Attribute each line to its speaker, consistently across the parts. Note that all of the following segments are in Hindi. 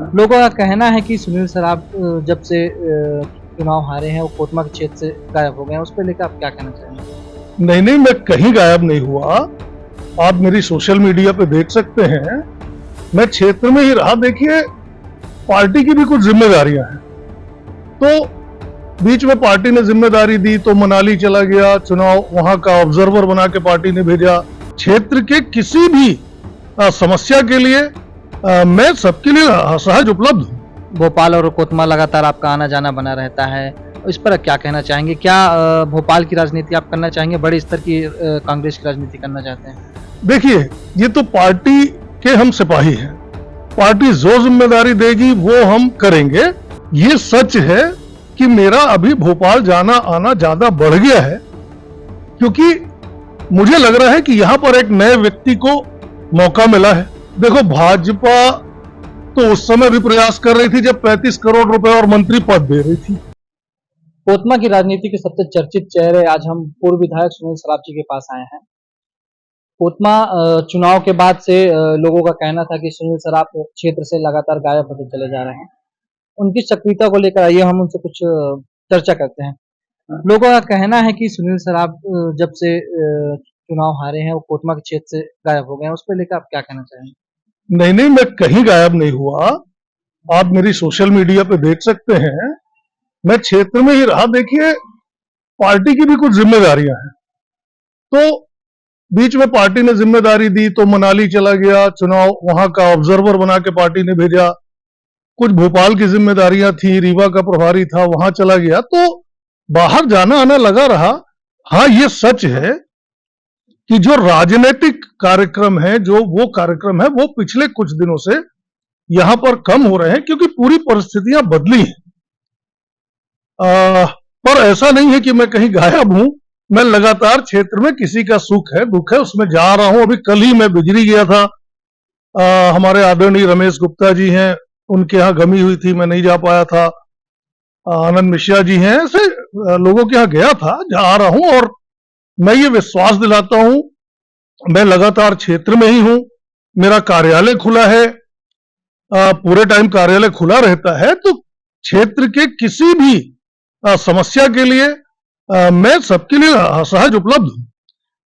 Speaker 1: लोगों का कहना है कि सुनील सराफ जब से चुनाव हारे हैं वो कोतमा के क्षेत्र से गायब हो गए हैं। उस पर लेकर आप क्या कहना चाहेंगे?
Speaker 2: नहीं नहीं, मैं कहीं गायब नहीं हुआ। आप मेरी सोशल मीडिया पे देख सकते हैं, मैं क्षेत्र में ही रहा। देखिए, पार्टी की भी कुछ जिम्मेदारियां हैं, तो बीच में पार्टी ने जिम्मेदारी दी तो मनाली चला गया, चुनाव वहां का ऑब्जर्वर बना के पार्टी ने भेजा। क्षेत्र के किसी भी समस्या के लिए मैं सबके लिए सहज उपलब्ध हूँ।
Speaker 1: भोपाल और कोतमा लगातार आपका आना जाना बना रहता है, इस पर क्या कहना चाहेंगे? क्या भोपाल की राजनीति आप करना चाहेंगे, बड़े स्तर की कांग्रेस की राजनीति करना चाहते हैं?
Speaker 2: देखिए, ये तो पार्टी के हम सिपाही हैं। पार्टी जो जिम्मेदारी देगी वो हम करेंगे। ये सच है कि मेरा अभी भोपाल जाना आना ज्यादा बढ़ गया है, क्योंकि मुझे लग रहा है कि यहां पर एक नए व्यक्ति को मौका मिला है। देखो, भाजपा तो उस समय भी प्रयास कर रही थी जब 35 करोड़ रुपए और मंत्री पद दे रही थी।
Speaker 1: कोतमा की राजनीति के सबसे चर्चित चेहरे आज हम पूर्व विधायक सुनील सराफ जी के पास आए हैं। कोतमा चुनाव के बाद से लोगों का कहना था कि सुनील सराफ क्षेत्र से लगातार गायब होते चले जा रहे हैं। उनकी सक्रियता को लेकर आइए हम उनसे कुछ चर्चा करते हैं। लोगों का कहना है कि सुनील सराफ जब से चुनाव हारे हैं वो कोतमा के क्षेत्र से गायब हो गए हैं। उस पर लेकर आप क्या कहना चाहेंगे?
Speaker 2: नहीं नहीं, मैं कहीं गायब नहीं हुआ। आप मेरी सोशल मीडिया पे देख सकते हैं, मैं क्षेत्र में ही रहा। देखिए, पार्टी की भी कुछ जिम्मेदारियां हैं, तो बीच में पार्टी ने जिम्मेदारी दी तो मनाली चला गया, चुनाव वहां का ऑब्जर्वर बना के पार्टी ने भेजा। कुछ भोपाल की जिम्मेदारियां थी, रीवा का प्रभारी था, वहां चला गया, तो बाहर जाना आना लगा रहा। हाँ, ये सच है कि जो राजनीतिक कार्यक्रम है, जो वो कार्यक्रम है, वो पिछले कुछ दिनों से यहां पर कम हो रहे हैं, क्योंकि पूरी परिस्थितियां बदली हैं। पर ऐसा नहीं है कि मैं कहीं गायब हूं। मैं लगातार क्षेत्र में किसी का सुख है दुख है उसमें जा रहा हूं। अभी कल ही मैं बिजरी गया था। हमारे आदरणीय रमेश गुप्ता जी हैं, उनके यहाँ गमी हुई थी, मैं नहीं जा पाया था। आनंद मिश्रा जी हैं, ऐसे लोगों के यहाँ गया था, जा रहा हूं। और मैं ये विश्वास दिलाता हूं, मैं लगातार क्षेत्र में ही हूं। मेरा कार्यालय खुला है, पूरे टाइम कार्यालय खुला रहता है, तो क्षेत्र के किसी भी समस्या के लिए मैं सबके लिए सहज उपलब्ध हूं।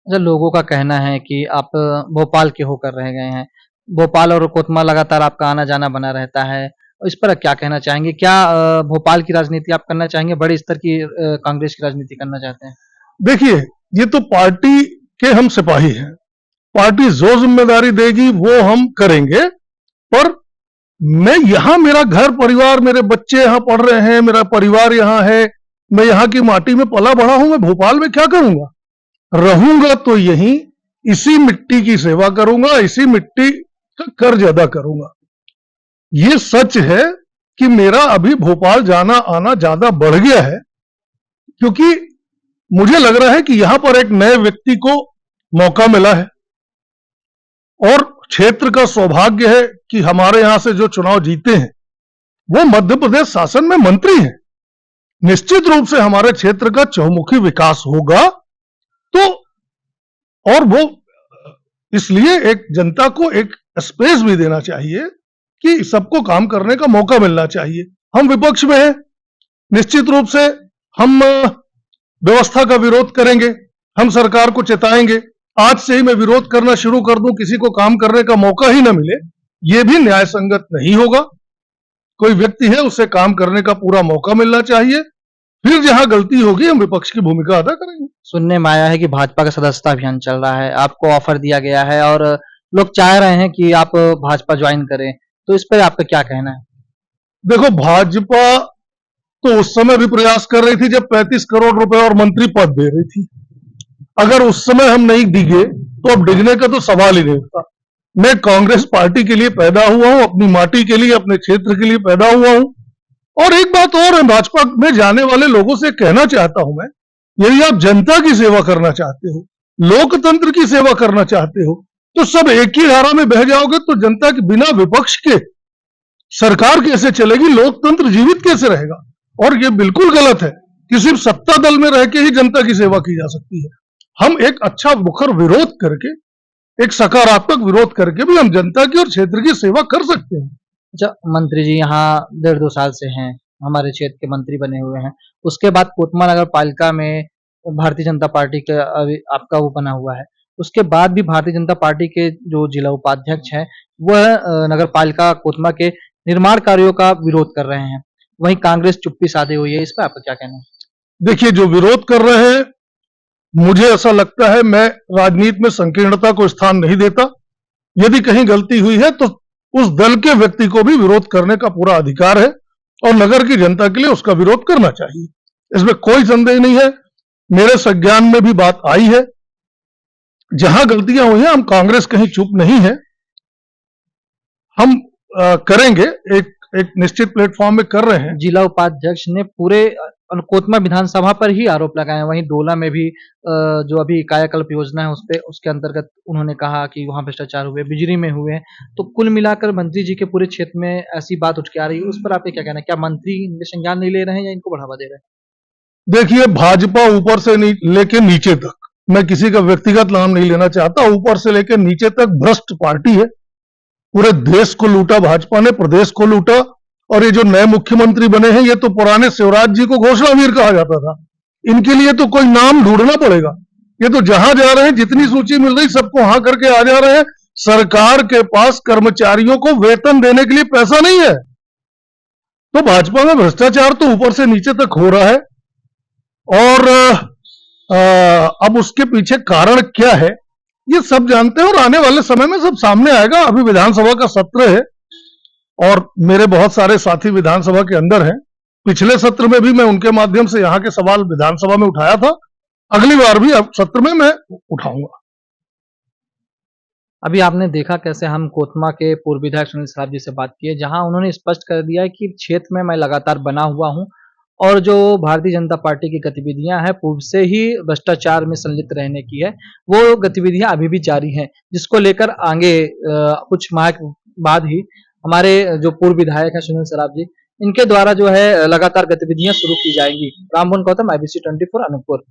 Speaker 1: अच्छा, लोगों का कहना है कि आप भोपाल के होकर रह गए हैं। भोपाल और कोतमा लगातार आपका आना जाना बना रहता है, इस पर क्या कहना चाहेंगे? क्या भोपाल की राजनीति आप करना चाहेंगे, बड़े स्तर की कांग्रेस की राजनीति करना चाहते हैं?
Speaker 2: देखिए, ये तो पार्टी के हम सिपाही हैं। पार्टी जो जिम्मेदारी देगी वो हम करेंगे। पर मैं यहां, मेरा घर परिवार, मेरे बच्चे यहां पढ़ रहे हैं, मेरा परिवार यहां है, मैं यहां की माटी में पला बढ़ा हूं। मैं भोपाल में क्या करूंगा? रहूंगा तो यहीं, इसी मिट्टी की सेवा करूंगा, इसी मिट्टी का कर्ज अदा करूंगा। ये सच है कि मेरा अभी भोपाल जाना आना ज्यादा बढ़ गया है, क्योंकि मुझे लग रहा है कि यहां पर एक नए व्यक्ति को मौका मिला है। और क्षेत्र का सौभाग्य है कि हमारे यहां से जो चुनाव जीते हैं वो मध्य प्रदेश शासन में मंत्री हैं। निश्चित रूप से हमारे क्षेत्र का चहुमुखी विकास होगा। तो और वो इसलिए एक जनता को एक स्पेस भी देना चाहिए कि सबको काम करने का मौका मिलना चाहिए। हम विपक्ष में हैं, निश्चित रूप से हम व्यवस्था का विरोध करेंगे, हम सरकार को चेताएंगे। आज से ही मैं विरोध करना शुरू कर दूं, किसी को काम करने का मौका ही ना मिले, यह भी न्याय संगत नहीं होगा। कोई व्यक्ति है, उसे काम करने का पूरा मौका मिलना चाहिए। फिर जहां गलती होगी हम विपक्ष की भूमिका अदा करेंगे।
Speaker 1: सुनने में आया है कि भाजपा का सदस्यता अभियान चल रहा है, आपको ऑफर दिया गया है और लोग चाह रहे हैं कि आप भाजपा ज्वाइन करें, तो इस पर आपका क्या कहना है?
Speaker 2: देखो, भाजपा तो उस समय भी प्रयास कर रही थी जब 35 करोड़ रुपए और मंत्री पद दे रही थी। अगर उस समय हम नहीं डिगे तो अब डिगने का तो सवाल ही नहीं उठता। मैं कांग्रेस पार्टी के लिए पैदा हुआ हूं, अपनी माटी के लिए, अपने क्षेत्र के लिए पैदा हुआ हूं। और एक बात और है, भाजपा में जाने वाले लोगों से कहना चाहता हूं मैं, यदि आप जनता की सेवा करना चाहते हो, लोकतंत्र की सेवा करना चाहते हो, तो सब एक ही धारा में बह जाओगे तो जनता के बिना विपक्ष के सरकार कैसे चलेगी, लोकतंत्र जीवित कैसे रहेगा? और यह बिल्कुल गलत है कि सिर्फ सत्ता दल में रह के ही जनता की सेवा की जा सकती है। हम एक अच्छा मुखर विरोध करके, एक सकारात्मक विरोध करके भी हम जनता की और क्षेत्र की सेवा कर सकते हैं।
Speaker 1: अच्छा, मंत्री जी यहाँ 1.5-2 साल से हैं, हमारे क्षेत्र के मंत्री बने हुए हैं। उसके बाद कोतमा नगर पालिका में भारतीय जनता पार्टी का अभी आपका वो बना हुआ है। उसके बाद भी भारतीय जनता पार्टी के जो जिला उपाध्यक्ष हैं, वह नगर पालिका कोतमा के निर्माण कार्यों का विरोध कर रहे हैं। वहीं कांग्रेस चुप्पी साधे हुई है। इस पर आपका क्या कहना है?
Speaker 2: देखिए, जो विरोध कर रहे हैं, मुझे ऐसा लगता है, मैं राजनीति में संकीर्णता को स्थान नहीं देता। यदि कहीं गलती हुई है तो उस दल के व्यक्ति को भी विरोध करने का पूरा अधिकार है और नगर की जनता के लिए उसका विरोध करना चाहिए, इसमें कोई संदेह नहीं है। मेरे संज्ञान में भी बात आई है। जहां गलतियां हुई हैं, हम कांग्रेस कहीं चुप नहीं है, हम करेंगे। एक निश्चित प्लेटफॉर्म में कर रहे हैं।
Speaker 1: जिला उपाध्यक्ष ने पूरे कोतमा विधानसभा पर ही आरोप लगाए। वहीं डोला में भी जो अभी कायाकल्प योजना है उसपे उसके अंतर्गत उन्होंने कहा कि वहां भ्रष्टाचार हुए, बिजली में हुए। तो कुल मिलाकर मंत्री जी के पूरे क्षेत्र में ऐसी बात उठ के आ रही है, उस पर आपका क्या कहना है? क्या मंत्री इनके संज्ञान नहीं ले रहे हैं या इनको बढ़ावा दे रहे हैं?
Speaker 2: देखिए, भाजपा ऊपर से लेके नीचे तक, मैं किसी का व्यक्तिगत नाम नहीं लेना चाहता, ऊपर से लेके नीचे तक भ्रष्ट पार्टी है। पूरे देश को लूटा भाजपा ने, प्रदेश को लूटा। और ये जो नए मुख्यमंत्री बने हैं, ये तो पुराने शिवराज जी को घोषणावीर कहा जाता था। इनके लिए तो कोई नाम ढूंढना पड़ेगा। ये तो जहां जा रहे हैं, जितनी सूची मिल रही सबको हाँ करके आ जा रहे हैं। सरकार के पास कर्मचारियों को वेतन देने के लिए पैसा नहीं है। तो भाजपा में भ्रष्टाचार तो ऊपर से नीचे तक हो रहा है। और अब उसके पीछे कारण क्या है, ये सब जानते हैं और आने वाले समय में सब सामने आएगा। अभी विधानसभा का सत्र है और मेरे बहुत सारे साथी विधानसभा के अंदर हैं। पिछले सत्र में भी मैं उनके माध्यम से यहाँ के सवाल विधानसभा में उठाया था। अगली बार भी अब सत्र में मैं उठाऊंगा।
Speaker 1: अभी आपने देखा कैसे हम कोतमा के पूर्व विधायक सुनील सराफ जी से बात की है, जहां उन्होंने स्पष्ट कर दिया है कि क्षेत्र में मैं लगातार बना हुआ हूं और जो भारतीय जनता पार्टी की गतिविधियां हैं पूर्व से ही भ्रष्टाचार में संलिप्त रहने की है, वो गतिविधियां अभी भी जारी हैं, जिसको लेकर आगे कुछ माह के बाद ही हमारे जो पूर्व विधायक है सुनील सराफ जी, इनके द्वारा जो है लगातार गतिविधियां शुरू की जाएंगी। रामबन गौतम, IBC 24 अनूपपुर।